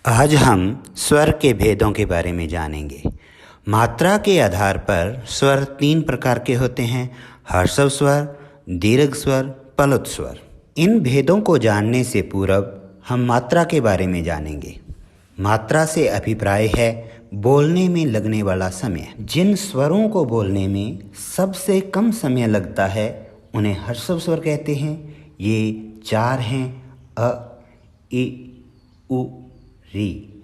आज हम स्वर के भेदों के बारे में जानेंगे। मात्रा के आधार पर स्वर 3 प्रकार के होते हैं: हर्षव स्वर, दीर्घ स्वर, प्लुत स्वर। इन भेदों को जानने से पूर्व हम मात्रा के बारे में जानेंगे। मात्रा से अभिप्राय है बोलने में लगने वाला समय। जिन स्वरों को बोलने में सबसे कम समय लगता है उन्हें हर्षव स्वर कहते हैं। ये 4 हैं: अ, इ, उ, री।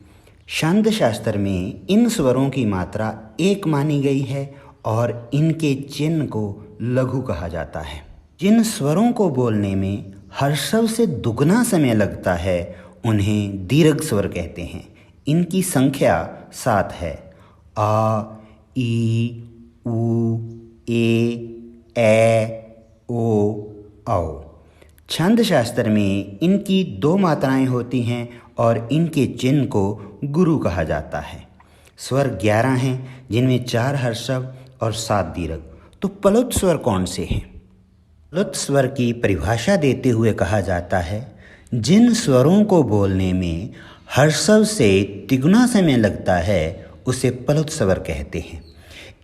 छंद शास्त्र में इन स्वरों की मात्रा 1 मानी गई है और इनके चिन्ह को लघु कहा जाता है। जिन स्वरों को बोलने में हर्षव से दुगना समय लगता है उन्हें दीर्घ स्वर कहते हैं। इनकी संख्या 7 है: आ, ई, उ, ए, ओ, औ। छंद शास्त्र में इनकी 2 मात्राएं होती हैं और इनके चिन्ह को गुरु कहा जाता है। स्वर 11 हैं जिनमें 4 हर्षव और 7 दीर्घ। तो प्लुत स्वर कौन से हैं? प्लुत स्वर की परिभाषा देते हुए कहा जाता है जिन स्वरों को बोलने में हर्षव से तिगुना समय लगता है उसे प्लुत स्वर कहते हैं।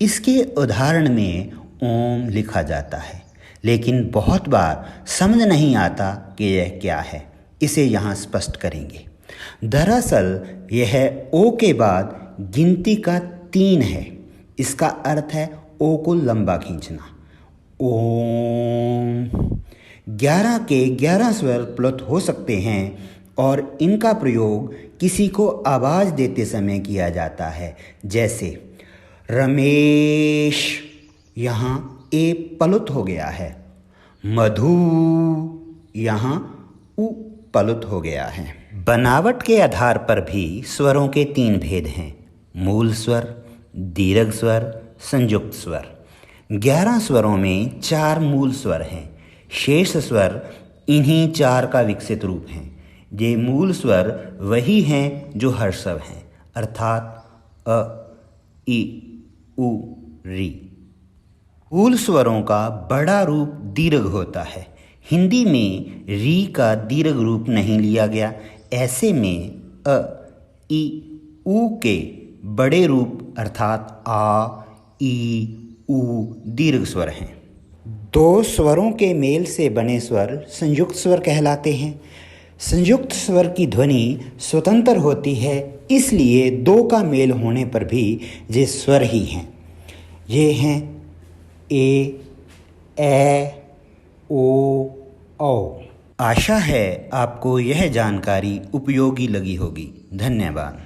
इसके उदाहरण में ओम लिखा जाता है, लेकिन बहुत बार समझ नहीं आता कि यह क्या है। इसे यहाँ स्पष्ट करेंगे। दरअसल यह ओ के बाद गिनती का 3 है। इसका अर्थ है ओ को लंबा खींचना। ओम। 11 के 11 स्वर प्लुत हो सकते हैं और इनका प्रयोग किसी को आवाज़ देते समय किया जाता है, जैसे रमेश। यहाँ ए प्लुत हो गया है। मधु, यहाँ उ प्लुत हो गया है। बनावट के आधार पर भी स्वरों के 3 भेद हैं: मूल स्वर, दीर्घ स्वर, संयुक्त स्वर। 11 स्वरों में 4 मूल स्वर हैं। शेष स्वर इन्हीं 4 का विकसित रूप हैं। ये मूल स्वर वही हैं जो हर्षव हैं, अर्थात अ, इ, उ, री। मूल स्वरों का बड़ा रूप दीर्घ होता है। हिंदी में री का दीर्घ रूप नहीं लिया गया। ऐसे में अ, इ, उ के बड़े रूप अर्थात आ, ई, उ दीर्घ स्वर हैं। 2 स्वरों के मेल से बने स्वर संयुक्त स्वर कहलाते हैं। संयुक्त स्वर की ध्वनि स्वतंत्र होती है, इसलिए 2 का मेल होने पर भी ये स्वर ही हैं। ये हैं ए, ओ, औ। आशा है आपको यह जानकारी उपयोगी लगी होगी। धन्यवाद।